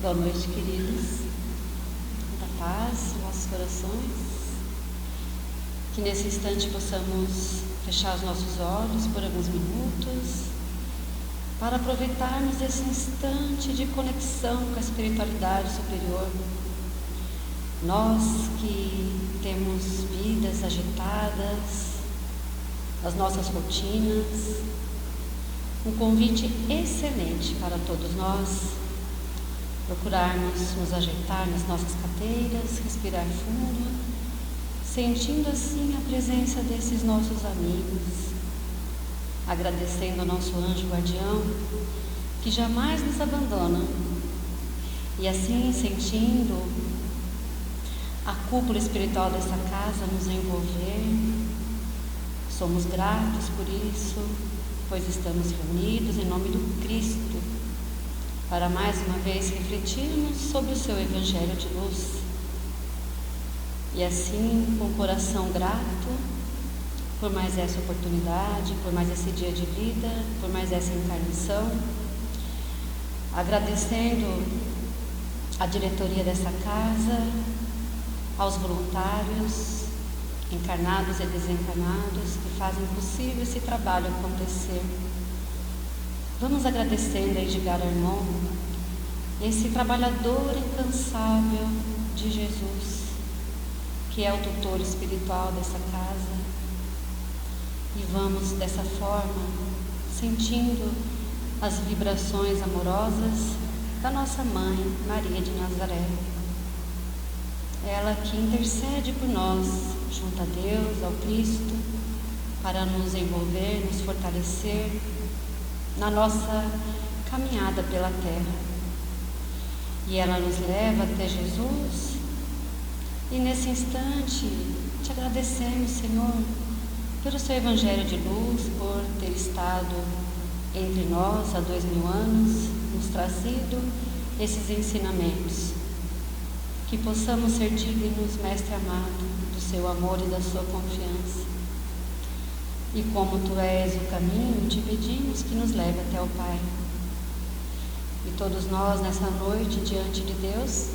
Boa noite, queridos. Muita paz em nossos corações. Que nesse instante possamos fechar os nossos olhos por alguns minutos para aproveitarmos esse instante de conexão com a espiritualidade superior. Nós que temos vidas agitadas, as nossas rotinas, um convite excelente para todos nós procurarmos nos ajeitar nas nossas cadeiras, respirar fundo, sentindo assim a presença desses nossos amigos, agradecendo ao nosso anjo guardião que jamais nos abandona, e assim sentindo a cúpula espiritual dessa casa nos envolver. Somos gratos por isso, pois estamos reunidos em nome do Cristo para mais uma vez refletirmos sobre o seu Evangelho de luz. E assim, com o coração grato por mais essa oportunidade, por mais esse dia de vida, por mais essa encarnação, agradecendo a diretoria dessa casa, aos voluntários, encarnados e desencarnados, que fazem possível esse trabalho acontecer. Vamos agradecendo a Edgar Armon, esse trabalhador incansável de Jesus, que é o tutor espiritual dessa casa. E vamos dessa forma, sentindo as vibrações amorosas da nossa mãe, Maria de Nazaré. Ela que intercede por nós, junto a Deus, ao Cristo, para nos envolver, nos fortalecer na nossa caminhada pela terra. E ela nos leva até Jesus, e nesse instante te agradecemos, Senhor, pelo seu Evangelho de luz, por ter estado entre nós há 2000 anos, nos trazido esses ensinamentos. Que possamos ser dignos, Mestre amado, do seu amor e da sua confiança. E como Tu és o caminho, te pedimos que nos leve até o Pai. E todos nós, nessa noite, diante de Deus,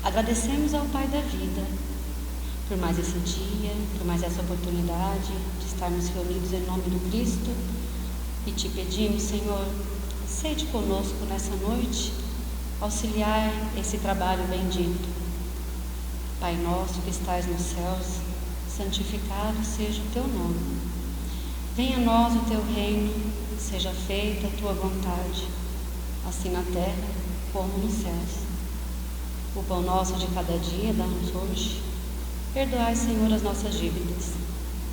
agradecemos ao Pai da vida por mais esse dia, por mais essa oportunidade de estarmos reunidos em nome do Cristo. E te pedimos, Senhor, sede conosco nessa noite, auxiliar esse trabalho bendito. Pai nosso que estais nos céus, santificado seja o teu nome. Venha a nós o teu reino, seja feita a tua vontade, assim na terra como nos céus. O pão nosso de cada dia dá-nos hoje. Perdoai, Senhor, as nossas dívidas,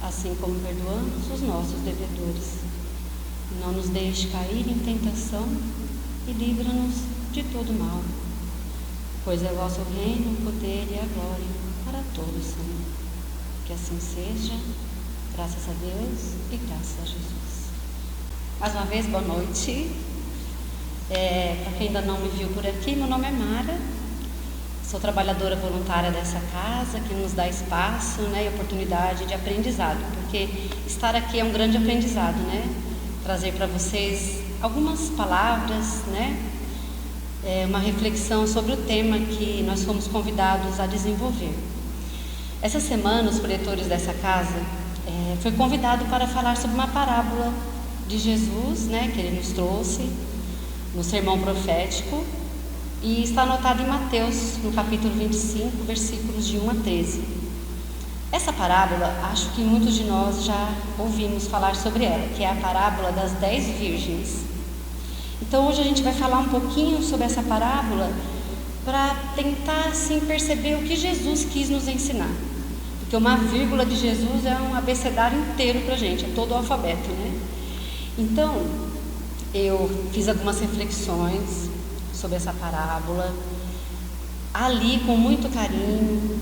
assim como perdoamos os nossos devedores. Não nos deixe cair em tentação e livra-nos de todo mal, pois é o vosso reino, o poder e a glória para todos, Senhor. Que assim seja, graças a Deus e graças a Jesus. Mais uma vez, boa noite. Para quem ainda não me viu por aqui, meu nome é Mara, sou trabalhadora voluntária dessa casa, que nos dá espaço, e oportunidade de aprendizado, porque estar aqui é um grande aprendizado, trazer para vocês algumas palavras, uma reflexão sobre o tema que nós fomos convidados a desenvolver. Essa semana, os preletores dessa casa foi convidado para falar sobre uma parábola de Jesus, que ele nos trouxe no sermão profético, e está anotado em Mateus, no capítulo 25, versículos de 1 a 13. Essa parábola, acho que muitos de nós já ouvimos falar sobre ela, que é a parábola das 10 virgens. Então hoje a gente vai falar um pouquinho sobre essa parábola para tentar assim perceber o que Jesus quis nos ensinar. Porque uma vírgula de Jesus é um abecedário inteiro para a gente, é todo o alfabeto, Então, eu fiz algumas reflexões sobre essa parábola, ali com muito carinho.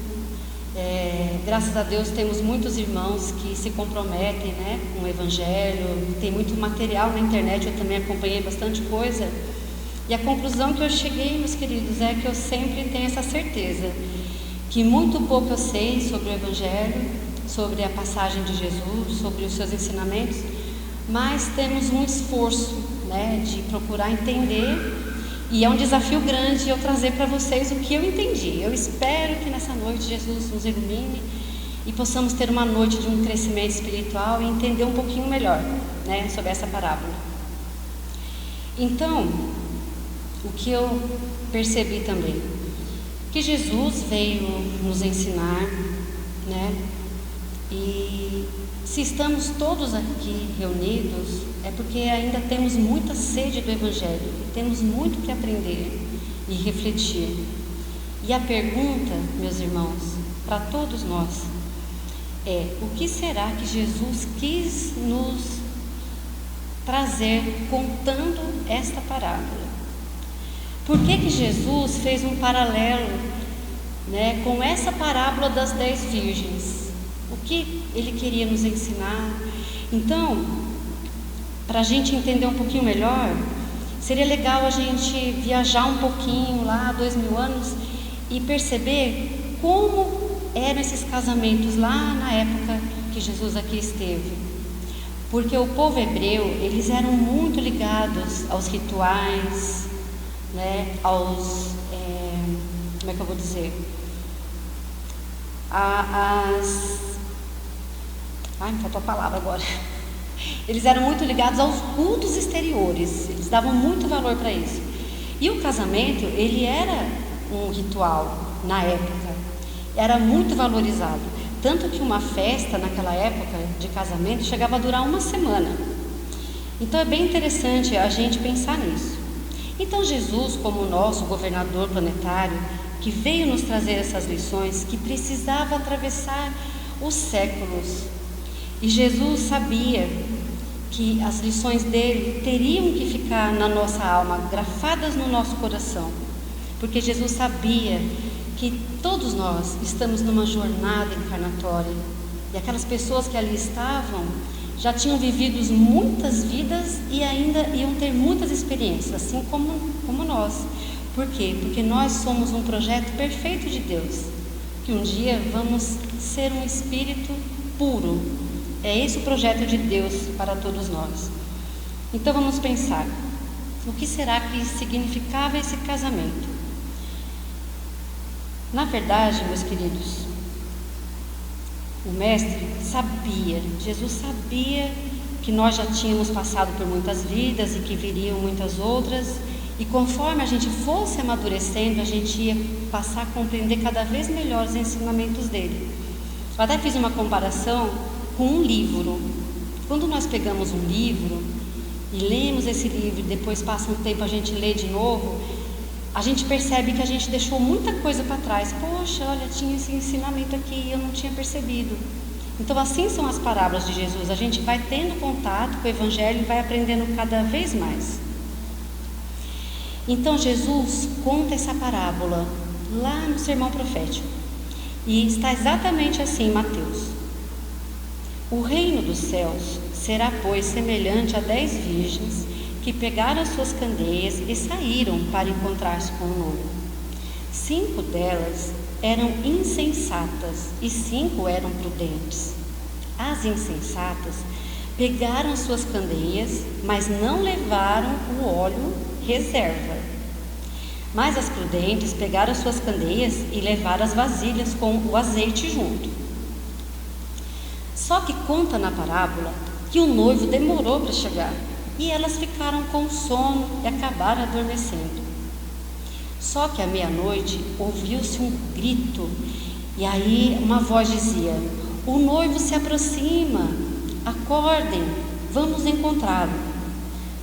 Graças a Deus temos muitos irmãos que se comprometem com o Evangelho, tem muito material na internet, eu também acompanhei bastante coisa. E a conclusão que eu cheguei, meus queridos, é que eu sempre tenho essa certeza que muito pouco eu sei sobre o Evangelho, sobre a passagem de Jesus, sobre os seus ensinamentos, mas temos um esforço, de procurar entender E é um desafio grande eu trazer para vocês o que eu entendi. Eu espero que nessa noite Jesus nos ilumine e possamos ter uma noite de um crescimento espiritual e entender um pouquinho melhor, né, sobre essa parábola. Então, o que eu percebi também, que Jesus veio nos ensinar, né, e se estamos todos aqui reunidos, é porque ainda temos muita sede do Evangelho, e temos muito que aprender e refletir. E a pergunta, meus irmãos, para todos nós, é: o que será que Jesus quis nos trazer contando esta parábola? Por que Jesus fez um paralelo, né, com essa parábola das 10 virgens? O que ele queria nos ensinar? Então, para a gente entender um pouquinho melhor, seria legal a gente viajar um pouquinho lá, 2000 anos, e perceber como eram esses casamentos lá na época que Jesus aqui esteve. Porque o povo hebreu, eles eram muito ligados aos rituais, né, como é que eu vou dizer? Me faltou a palavra agora. Eles eram muito ligados aos cultos exteriores, eles davam muito valor para isso. E o casamento, ele era um ritual na época, era muito valorizado. Tanto que uma festa naquela época de casamento chegava a durar uma semana. Então é bem interessante a gente pensar nisso. Então Jesus, como nosso governador planetário, que veio nos trazer essas lições, que precisava atravessar os séculos. E Jesus sabia que as lições dele teriam que ficar na nossa alma, grafadas no nosso coração. Porque Jesus sabia que todos nós estamos numa jornada encarnatória. E aquelas pessoas que ali estavam já tinham vivido muitas vidas e ainda iam ter muitas experiências, assim como nós. Por quê? Porque nós somos um projeto perfeito de Deus, que um dia vamos ser um espírito puro. É esse o projeto de Deus para todos nós. Então vamos pensar, o que será que significava esse casamento? Na verdade, meus queridos, o Mestre sabia, Jesus sabia que nós já tínhamos passado por muitas vidas e que viriam muitas outras, e conforme a gente fosse amadurecendo, a gente ia passar a compreender cada vez melhor os ensinamentos dele. Eu até fiz uma comparação com um livro. Quando nós pegamos um livro e lemos esse livro e depois passa um tempo a gente lê de novo, a gente percebe que a gente deixou muita coisa para trás. Poxa, olha, tinha esse ensinamento aqui e eu não tinha percebido. Então assim são as parábolas de Jesus. A gente vai tendo contato com o Evangelho e vai aprendendo cada vez mais. Então Jesus conta essa parábola lá no Sermão Profético. E está exatamente assim em Mateus. O reino dos céus será, pois, semelhante a 10 virgens que pegaram as suas candeias e saíram para encontrar-se com o noivo. 5 delas eram insensatas e 5 eram prudentes. As insensatas pegaram as suas candeias, mas não levaram o óleo reserva. Mas as prudentes pegaram as suas candeias e levaram as vasilhas com o azeite junto. Só que conta na parábola que o noivo demorou para chegar e elas ficaram com sono e acabaram adormecendo. Só que à meia-noite ouviu-se um grito e aí uma voz dizia: o noivo se aproxima, acordem, vamos encontrá-lo.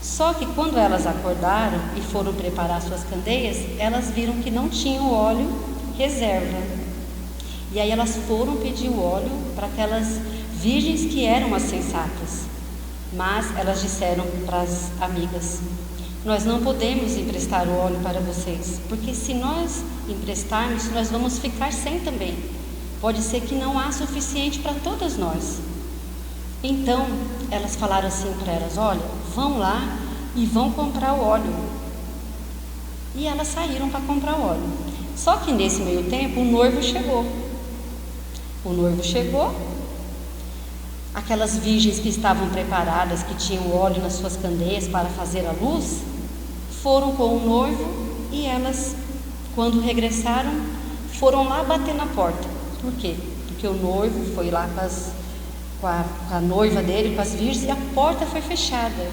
Só que quando elas acordaram e foram preparar suas candeias, elas viram que não tinham óleo reserva. E aí elas foram pedir o óleo para aquelas virgens que eram as sensatas. Mas elas disseram para as amigas: nós não podemos emprestar o óleo para vocês, porque se nós emprestarmos, nós vamos ficar sem também. Pode ser que não há suficiente para todas nós. Então elas falaram assim para elas: olha, vão lá e vão comprar o óleo. E elas saíram para comprar o óleo. Só que nesse meio tempo o noivo chegou. Aquelas virgens que estavam preparadas, que tinham óleo nas suas candeias para fazer a luz, foram com o noivo e elas, quando regressaram, foram lá bater na porta. Por quê? Porque o noivo foi lá com a noiva dele, com as virgens, e a porta foi fechada.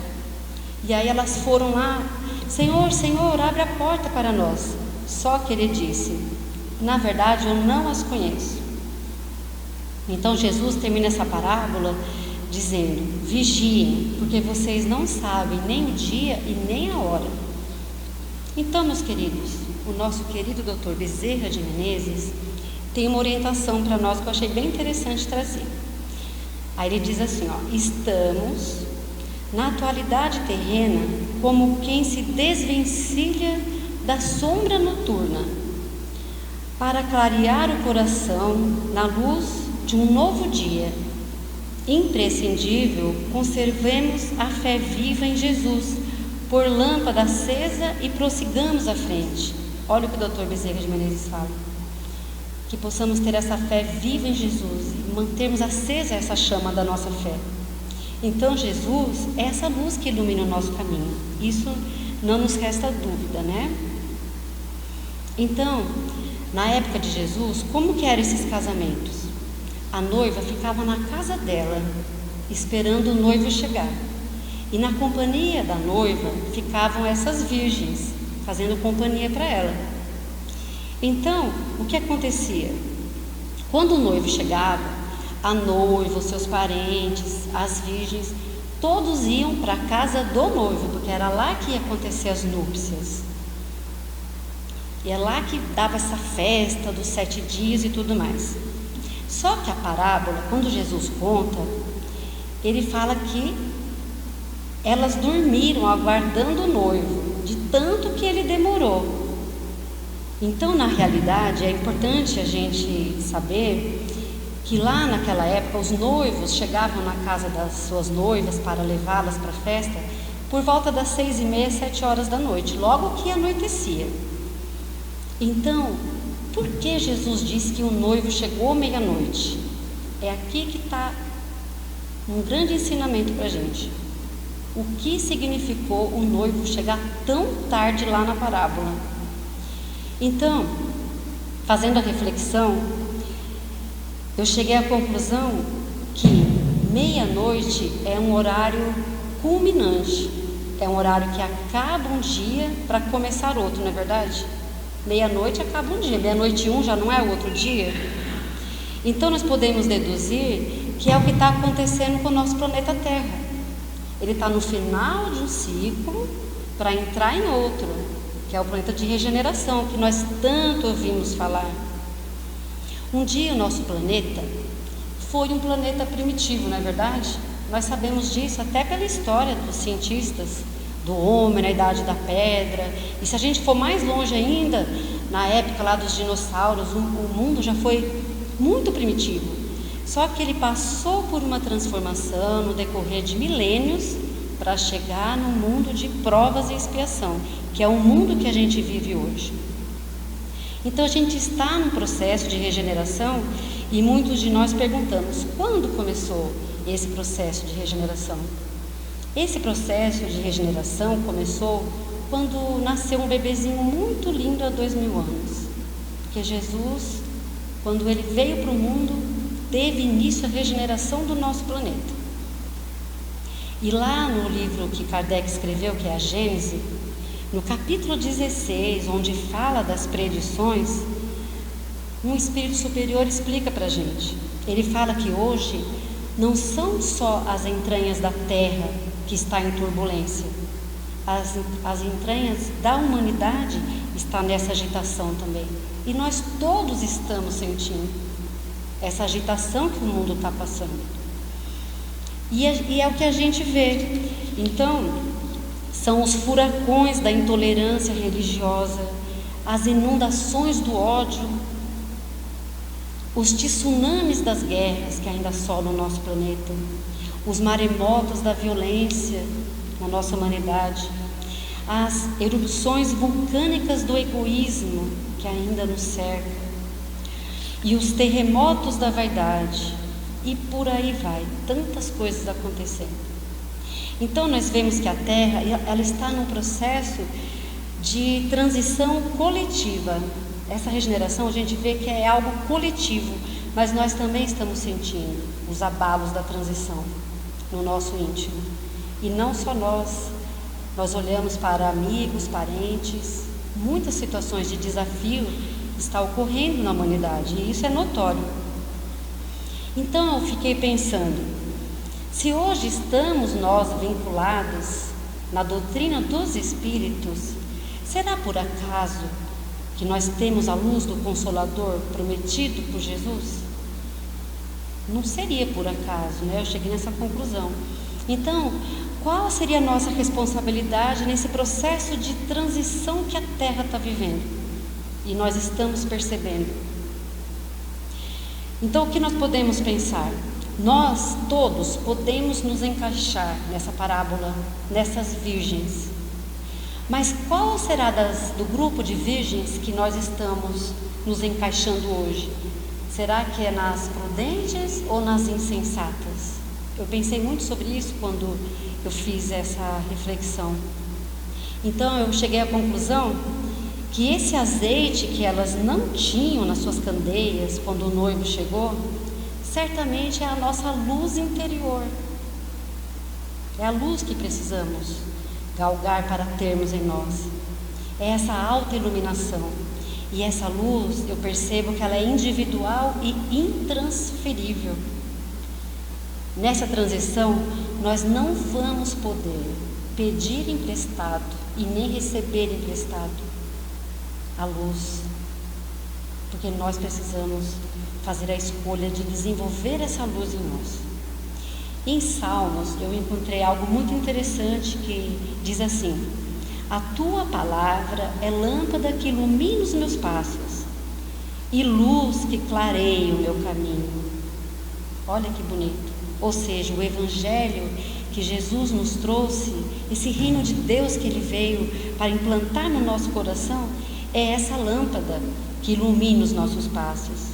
E aí elas foram lá: Senhor, Senhor, abre a porta para nós. Só que ele disse: na verdade, eu não as conheço. Então Jesus termina essa parábola dizendo: vigiem, porque vocês não sabem nem o dia e nem a hora. Então, meus queridos, o nosso querido Dr. Bezerra de Menezes tem uma orientação para nós que eu achei bem interessante trazer. Aí ele diz assim, estamos na atualidade terrena como quem se desvencilha da sombra noturna para clarear o coração na luz de um novo dia. Imprescindível, conservemos a fé viva em Jesus, por lâmpada acesa, e prossigamos à frente. Olha o que o Dr. Bezerra de Menezes fala: que possamos ter essa fé viva em Jesus e mantermos acesa essa chama da nossa fé. Então Jesus é essa luz que ilumina o nosso caminho, isso não nos resta dúvida, né? Então, na época de Jesus, como que eram esses casamentos? A noiva ficava na casa dela, esperando o noivo chegar. E na companhia da noiva ficavam essas virgens, fazendo companhia para ela. Então, o que acontecia? Quando o noivo chegava, a noiva, os seus parentes, as virgens, todos iam para a casa do noivo, porque era lá que ia acontecer as núpcias. E é lá que dava essa festa dos 7 dias e tudo mais. Só que a parábola, quando Jesus conta, ele fala que elas dormiram aguardando o noivo, de tanto que ele demorou. Então, na realidade, é importante a gente saber que lá naquela época os noivos chegavam na casa das suas noivas para levá-las para a festa por volta das 6h30, 7 horas da noite, logo que anoitecia. Então, por que Jesus disse que o noivo chegou meia-noite? É aqui que está um grande ensinamento para a gente. O que significou o noivo chegar tão tarde lá na parábola? Então, fazendo a reflexão, eu cheguei à conclusão que meia-noite é um horário culminante, é um horário que acaba um dia para começar outro, não é verdade? Meia-noite acaba um dia, meia-noite 1 já não é o outro dia. Então nós podemos deduzir que é o que está acontecendo com o nosso planeta Terra. Ele está no final de um ciclo para entrar em outro, que é o planeta de regeneração, que nós tanto ouvimos falar. Um dia o nosso planeta foi um planeta primitivo, não é verdade? Nós sabemos disso até pela história dos cientistas, do homem na idade da pedra. E se a gente for mais longe ainda, na época lá dos dinossauros, o mundo já foi muito primitivo. Só que ele passou por uma transformação no decorrer de milênios para chegar no mundo de provas e expiação, que é o mundo que a gente vive hoje. Então a gente está num processo de regeneração e muitos de nós perguntamos: quando começou esse processo de regeneração? Esse processo de regeneração começou quando nasceu um bebezinho muito lindo há 2000 anos. Porque Jesus, quando ele veio para o mundo, teve início a regeneração do nosso planeta. E lá no livro que Kardec escreveu, que é a Gênese, no capítulo 16, onde fala das predições, um espírito superior explica para a gente. Ele fala que hoje não são só as entranhas da Terra que está em turbulência. As entranhas da humanidade estão nessa agitação também. E nós todos estamos sentindo essa agitação que o mundo está passando. E é o que a gente vê. Então, são os furacões da intolerância religiosa, as inundações do ódio, os tsunamis das guerras que ainda assolam o nosso planeta, os maremotos da violência na nossa humanidade, as erupções vulcânicas do egoísmo que ainda nos cercam, e os terremotos da vaidade, e por aí vai, tantas coisas acontecendo. Então nós vemos que a Terra, ela está num processo de transição coletiva. Essa regeneração a gente vê que é algo coletivo, mas nós também estamos sentindo os abalos da transição no nosso íntimo. E não só nós olhamos para amigos, parentes, muitas situações de desafio estão ocorrendo na humanidade, e isso é notório. Então eu fiquei pensando, se hoje estamos nós vinculados na doutrina dos Espíritos, será por acaso que nós temos a luz do Consolador prometido por Jesus? Não seria por acaso, né? Eu cheguei nessa conclusão. Então, qual seria a nossa responsabilidade nesse processo de transição que a Terra está vivendo? E nós estamos percebendo. Então, o que nós podemos pensar? Nós todos podemos nos encaixar nessa parábola, nessas virgens. Mas qual será do grupo de virgens que nós estamos nos encaixando hoje? Será que é nas prudentes ou nas insensatas? Eu pensei muito sobre isso quando eu fiz essa reflexão. Então eu cheguei à conclusão que esse azeite que elas não tinham nas suas candeias quando o noivo chegou, certamente é a nossa luz interior. É a luz que precisamos galgar para termos em nós. É essa autoiluminação. E essa luz, eu percebo que ela é individual e intransferível. Nessa transição, nós não vamos poder pedir emprestado e nem receber emprestado a luz, porque nós precisamos fazer a escolha de desenvolver essa luz em nós. Em Salmos, eu encontrei algo muito interessante que diz assim: a tua palavra é lâmpada que ilumina os meus passos e luz que clareia o meu caminho. Olha que bonito. Ou seja, o Evangelho que Jesus nos trouxe, esse reino de Deus que Ele veio para implantar no nosso coração, é essa lâmpada que ilumina os nossos passos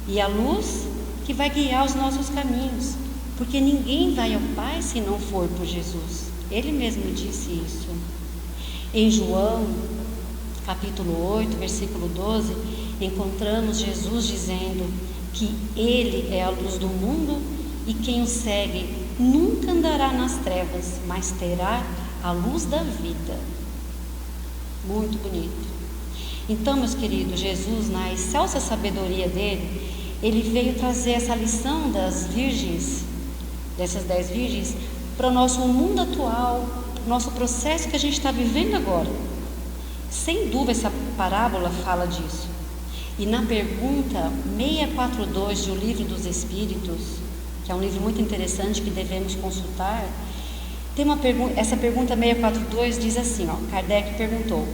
e a luz que vai guiar os nossos caminhos, porque ninguém vai ao Pai se não for por Jesus. Ele mesmo disse isso. Em João, capítulo 8, versículo 12, encontramos Jesus dizendo que Ele é a luz do mundo e quem o segue nunca andará nas trevas, mas terá a luz da vida. Muito bonito. Então, meus queridos, Jesus, na excelsa sabedoria dele, ele veio trazer essa lição das virgens, dessas 10 virgens, para o nosso mundo atual, nosso processo que a gente está vivendo agora. Sem dúvida, essa parábola fala disso. E na pergunta 642 de O Livro dos Espíritos, que é um livro muito interessante que devemos consultar, tem uma pergunta, essa pergunta 642 diz assim, Kardec perguntou: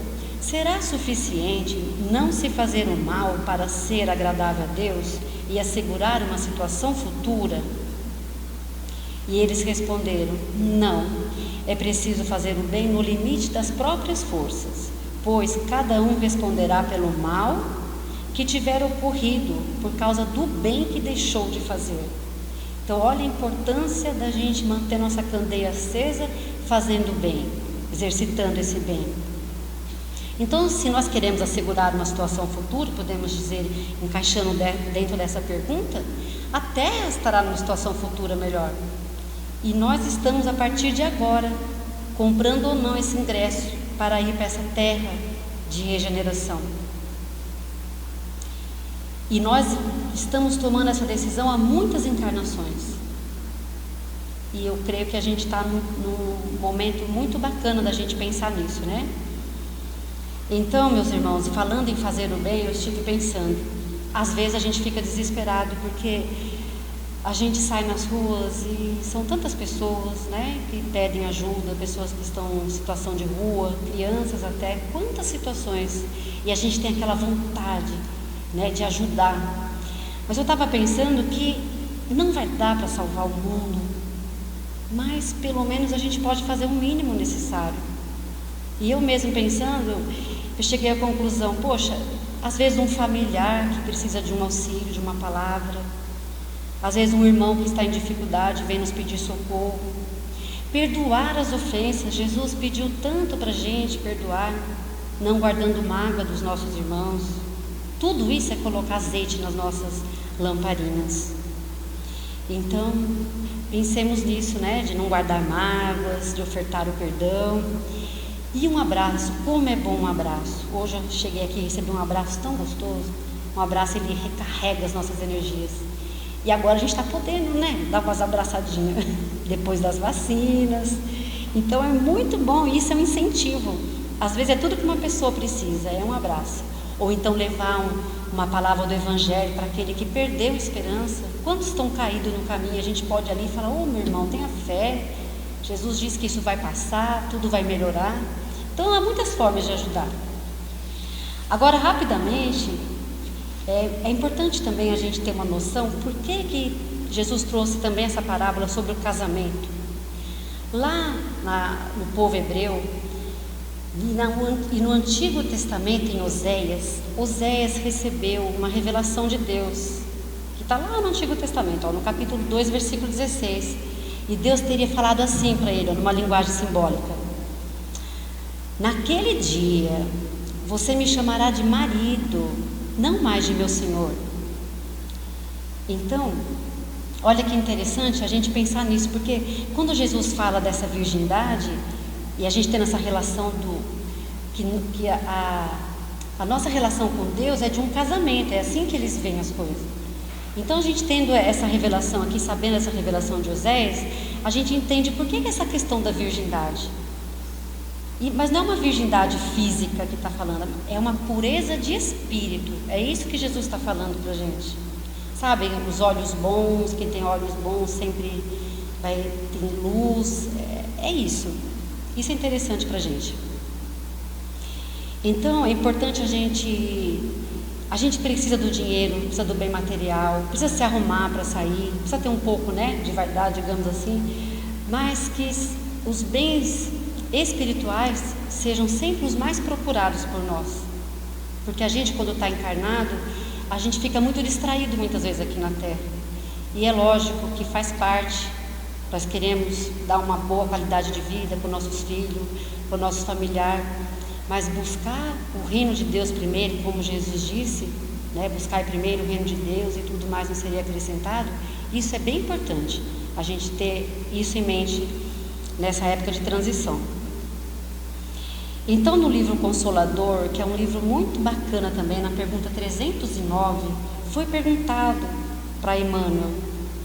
será suficiente não se fazer o mal para ser agradável a Deus e assegurar uma situação futura? E eles responderam: não, é preciso fazer o bem no limite das próprias forças, pois cada um responderá pelo mal que tiver ocorrido por causa do bem que deixou de fazer. Então, olha a importância da gente manter nossa candeia acesa, fazendo bem, exercitando esse bem. Então, se nós queremos assegurar uma situação futura, podemos dizer, encaixando dentro dessa pergunta, a Terra estará numa situação futura melhor. E nós estamos, a partir de agora, comprando ou não esse ingresso para ir para essa terra de regeneração. E nós estamos tomando essa decisão há muitas encarnações. E eu creio que a gente está num momento muito bacana da gente pensar nisso, né? Então, meus irmãos, falando em fazer o bem, eu estive pensando, às vezes a gente fica desesperado porque a gente sai nas ruas e são tantas pessoas, né, que pedem ajuda, pessoas que estão em situação de rua, crianças até, quantas situações, e a gente tem aquela vontade, né, de ajudar. Mas eu estava pensando que não vai dar para salvar o mundo, mas pelo menos a gente pode fazer o mínimo necessário. E eu mesmo pensando, eu cheguei à conclusão, poxa, às vezes um familiar que precisa de um auxílio, de uma palavra, às vezes um irmão que está em dificuldade vem nos pedir socorro, perdoar as ofensas. Jesus pediu tanto para a gente perdoar, não guardando mágoa dos nossos irmãos. Tudo isso é colocar azeite nas nossas lamparinas. Então, pensemos nisso, né? De não guardar mágoas, de ofertar o perdão. E um abraço, como é bom um abraço. Hoje eu cheguei aqui e recebi um abraço tão gostoso. Um abraço, ele recarrega as nossas energias. E agora a gente está podendo, né? Dar umas abraçadinhas depois das vacinas. Então é muito bom, isso é um incentivo. Às vezes é tudo que uma pessoa precisa, é um abraço. Ou então levar uma palavra do Evangelho para aquele que perdeu a esperança. Quantos estão caídos no caminho? A gente pode ali falar: ô meu irmão, tenha fé. Jesus disse que isso vai passar, tudo vai melhorar. Então há muitas formas de ajudar. Agora, rapidamente, é importante também a gente ter uma noção por que Jesus trouxe também essa parábola sobre o casamento. Lá no povo hebreu, e no Antigo Testamento, em Oséias recebeu uma revelação de Deus, que está lá no Antigo Testamento, no capítulo 2, versículo 16. E Deus teria falado assim para ele, numa linguagem simbólica: naquele dia você me chamará de marido, não mais de meu senhor. Então, olha que interessante a gente pensar nisso, porque quando Jesus fala dessa virgindade, e a gente tem essa relação que a nossa relação com Deus é de um casamento, é assim que eles veem as coisas. Então, a gente tendo essa revelação aqui, sabendo essa revelação de Oséias, a gente entende por que essa questão da virgindade. Mas não é uma virgindade física que está falando, é uma pureza de espírito. É isso que Jesus está falando para a gente. Sabem, os olhos bons, quem tem olhos bons sempre vai ter luz. É isso. Isso é interessante para a gente. Então, é importante a gente precisa do dinheiro, precisa do bem material, precisa se arrumar para sair, precisa ter um pouco, né, de vaidade, digamos assim, mas que os bens espirituais sejam sempre os mais procurados por nós. Porque a gente, quando está encarnado, a gente fica muito distraído muitas vezes aqui na Terra. E é lógico que faz parte. Nós queremos dar uma boa qualidade de vida para os nossos filhos, para o nosso familiar, mas buscar o reino de Deus primeiro, como Jesus disse, né? Buscar primeiro o reino de Deus e tudo mais não seria acrescentado. Isso é bem importante, a gente ter isso em mente nessa época de transição. Então, no livro Consolador, que é um livro muito bacana também, na pergunta 309, foi perguntado para Emmanuel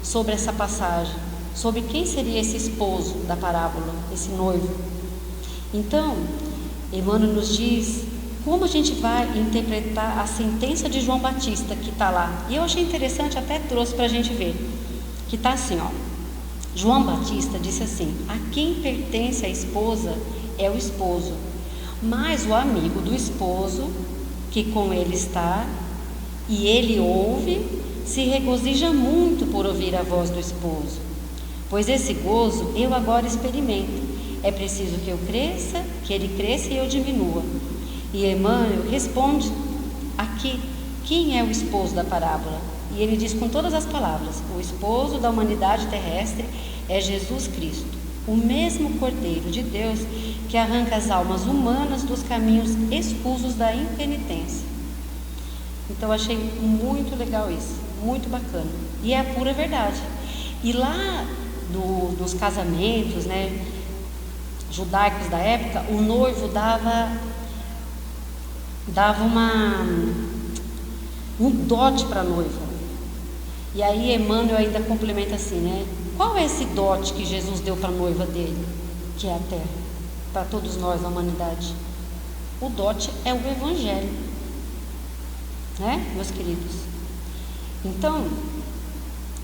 sobre essa passagem, sobre quem seria esse esposo da parábola, esse noivo. Então, Emmanuel nos diz como a gente vai interpretar a sentença de João Batista que está lá. E eu achei interessante, até trouxe para a gente ver, que está assim, ó. João Batista disse assim: a quem pertence a esposa é o esposo, mas o amigo do esposo, que com ele está, e ele ouve, se regozija muito por ouvir a voz do esposo. Pois esse gozo eu agora experimento. É preciso que eu cresça, que ele cresça e eu diminua. E Emmanuel responde aqui, quem é o esposo da parábola? E ele diz com todas as palavras: o esposo da humanidade terrestre é Jesus Cristo, o mesmo Cordeiro de Deus que arranca as almas humanas dos caminhos escusos da impenitência. Então achei muito legal isso, muito bacana. E é a pura verdade. E lá dos casamentos, né, judaicos da época, o noivo dava um dote para a noiva. E aí Emmanuel ainda complementa assim, né? Qual é esse dote que Jesus deu para a noiva dele, que é a terra, para todos nós, a humanidade? O dote é o Evangelho, né, meus queridos? Então,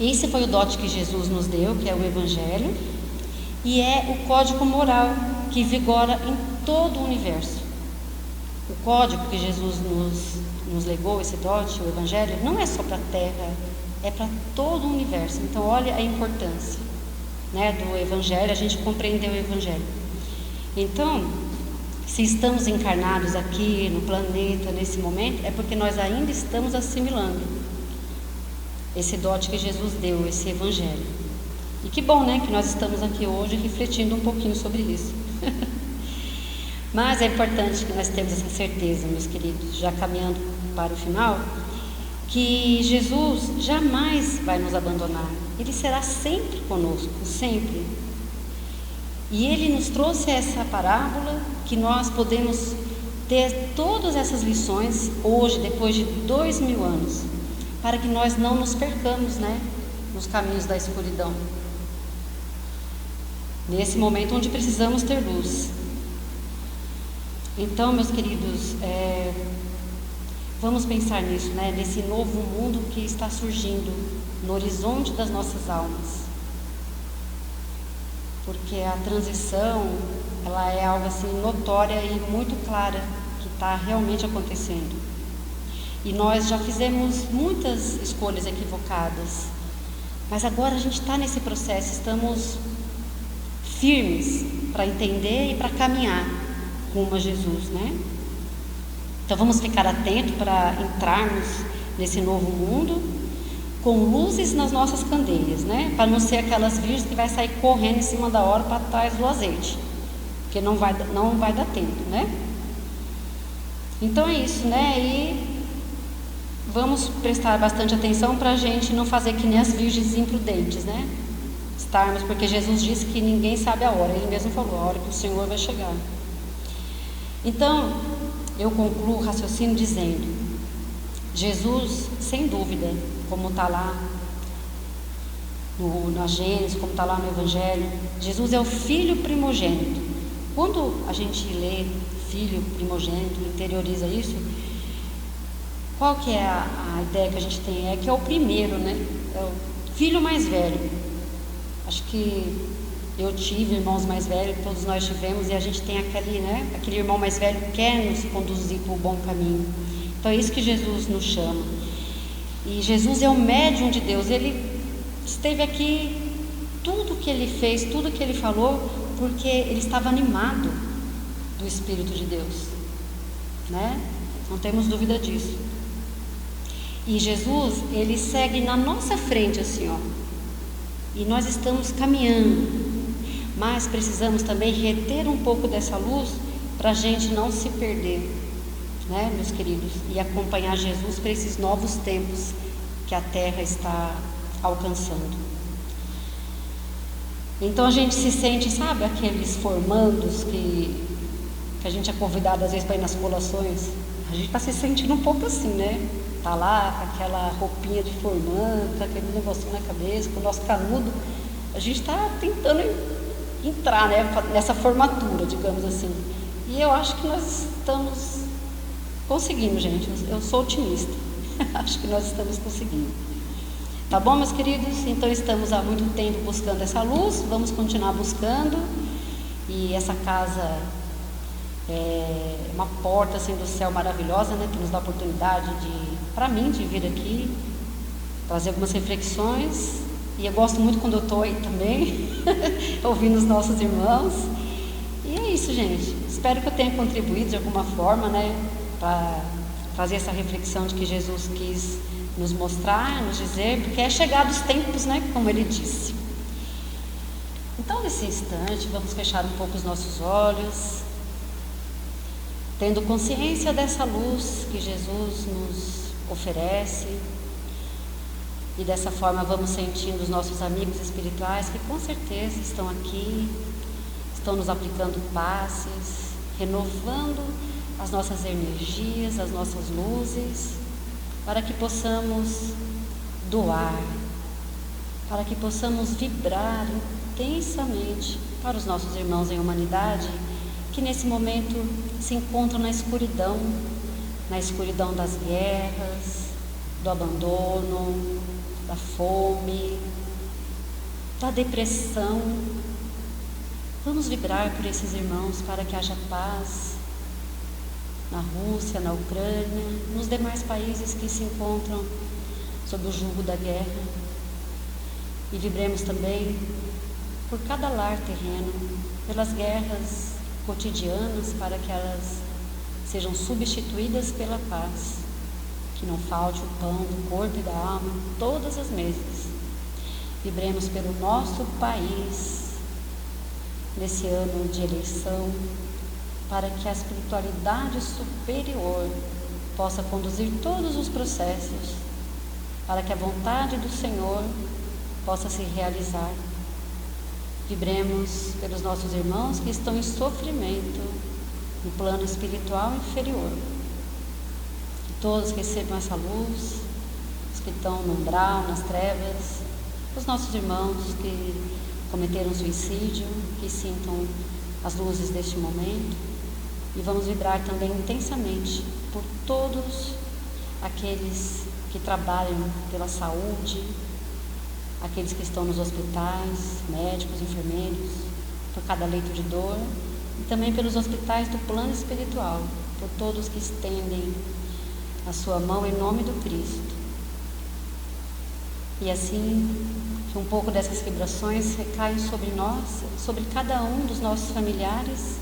esse foi o dote que Jesus nos deu, que é o Evangelho, e é o código moral que vigora em todo o universo. O código que Jesus nos legou, esse dote, o Evangelho, não é só para a Terra, é para todo o universo. Então, olha a importância, né, do Evangelho, a gente compreender o Evangelho. Então, se estamos encarnados aqui no planeta, nesse momento, é porque nós ainda estamos assimilando esse dote que Jesus deu, esse Evangelho. E que bom, né, que nós estamos aqui hoje refletindo um pouquinho sobre isso. Mas é importante que nós tenhamos essa certeza, meus queridos, já caminhando para o final, que Jesus jamais vai nos abandonar. Ele será sempre conosco, sempre. E Ele nos trouxe essa parábola que nós podemos ter todas essas lições hoje, depois de 2000 anos, para que nós não nos percamos, nos caminhos da escuridão. Nesse momento onde precisamos ter luz. Então, meus queridos, vamos pensar nisso, nesse novo mundo que está surgindo no horizonte das nossas almas. Porque a transição, ela é algo assim notória e muito clara que está realmente acontecendo. E nós já fizemos muitas escolhas equivocadas, mas agora a gente está nesse processo, estamos firmes para entender e para caminhar rumo a Jesus, Então vamos ficar atentos para entrarmos nesse novo mundo com luzes nas nossas candeias, para não ser aquelas virgens que vai sair correndo em cima da hora para trás do azeite, porque não vai dar tempo, Então é isso, E vamos prestar bastante atenção para a gente não fazer que nem as virgens imprudentes, Estarmos, porque Jesus disse que ninguém sabe a hora, Ele mesmo falou, a hora que o Senhor vai chegar. Então, eu concluo o raciocínio dizendo, Jesus, sem dúvida, como está lá na Gênesis, como está lá no Evangelho, Jesus é o Filho primogênito. Quando a gente lê Filho primogênito, interioriza isso, qual que é a ideia que a gente tem? É que é o primeiro, É o filho mais velho. Acho que eu tive irmãos mais velhos, todos nós tivemos, e a gente tem aquele irmão mais velho que quer nos conduzir para o bom caminho. Então é isso que Jesus nos chama. E Jesus é o médium de Deus. Ele esteve aqui, tudo que ele fez, tudo que ele falou, porque ele estava animado do Espírito de Deus, Não temos dúvida disso. E Jesus, ele segue na nossa frente assim, e nós estamos caminhando, mas precisamos também reter um pouco dessa luz para a gente não se perder, meus queridos, e acompanhar Jesus para esses novos tempos que a Terra está alcançando. Então a gente se sente, sabe, aqueles formandos que a gente é convidado às vezes para ir nas colações, a gente está se sentindo um pouco assim, Está lá com aquela roupinha de formando, com aquele negocinho na cabeça, com o nosso canudo. A gente está tentando entrar nessa formatura, digamos assim. E eu acho que nós estamos conseguindo, gente. Eu sou otimista. Acho que nós estamos conseguindo. Tá bom, meus queridos? Então estamos há muito tempo buscando essa luz. Vamos continuar buscando. E essa casa é uma porta assim do céu maravilhosa, que nos dá a oportunidade para mim, de vir aqui, trazer algumas reflexões. E eu gosto muito quando eu estou aí também, ouvindo os nossos irmãos. E é isso, gente. Espero que eu tenha contribuído de alguma forma, para trazer essa reflexão de que Jesus quis nos mostrar, nos dizer, porque é chegado os tempos, como Ele disse. Então, nesse instante, vamos fechar um pouco os nossos olhos, tendo consciência dessa luz que Jesus nos oferece, e dessa forma vamos sentindo os nossos amigos espirituais que com certeza estão aqui, estão nos aplicando passes, renovando as nossas energias, as nossas luzes, para que possamos doar, para que possamos vibrar intensamente para os nossos irmãos em humanidade que nesse momento se encontram na escuridão das guerras, do abandono, da fome, da depressão. Vamos vibrar por esses irmãos para que haja paz na Rússia, na Ucrânia, nos demais países que se encontram sob o jugo da guerra. E vibremos também por cada lar terreno, pelas guerras cotidianas, para que elas sejam substituídas pela paz, que não falte o pão do corpo e da alma em todas as mesas. Vibremos pelo nosso país nesse ano de eleição, para que a espiritualidade superior possa conduzir todos os processos, para que a vontade do Senhor possa se realizar. Vibremos pelos nossos irmãos que estão em sofrimento no plano espiritual inferior. Que todos recebam essa luz, os que estão no umbral, nas trevas, os nossos irmãos que cometeram suicídio, que sintam as luzes deste momento. E vamos vibrar também intensamente por todos aqueles que trabalham pela saúde, aqueles que estão nos hospitais, médicos, enfermeiros, por cada leito de dor, e também pelos hospitais do plano espiritual, por todos que estendem a sua mão em nome do Cristo. E assim, que um pouco dessas vibrações recaem sobre nós, sobre cada um dos nossos familiares,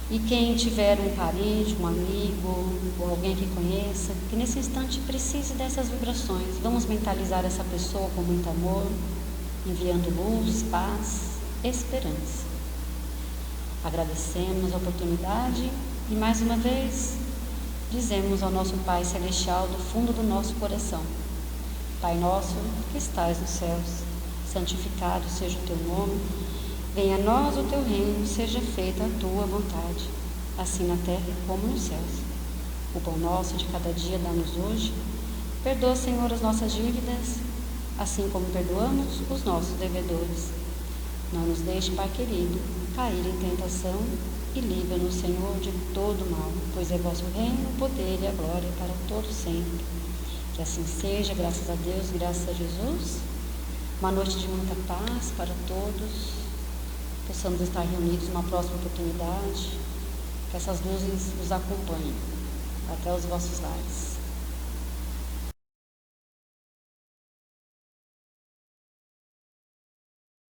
e quem tiver um parente, um amigo, ou alguém que conheça, que nesse instante precise dessas vibrações, vamos mentalizar essa pessoa com muito amor, enviando luz, paz, esperança. Agradecemos a oportunidade e mais uma vez dizemos ao nosso Pai Celestial do fundo do nosso coração: Pai nosso que estais nos céus, santificado seja o teu nome. Venha a nós o teu reino, seja feita a tua vontade, assim na terra como nos céus. O pão nosso de cada dia dá-nos hoje. Perdoa, Senhor, as nossas dívidas, assim como perdoamos os nossos devedores. Não nos deixe, Pai querido, cair em tentação e livra-nos, Senhor, de todo mal, pois é vosso reino, o poder e a glória para todo sempre. Que assim seja, graças a Deus, graças a Jesus. Uma noite de muita paz para todos. Possamos estar reunidos numa próxima oportunidade, que essas luzes nos acompanhem até os vossos lares.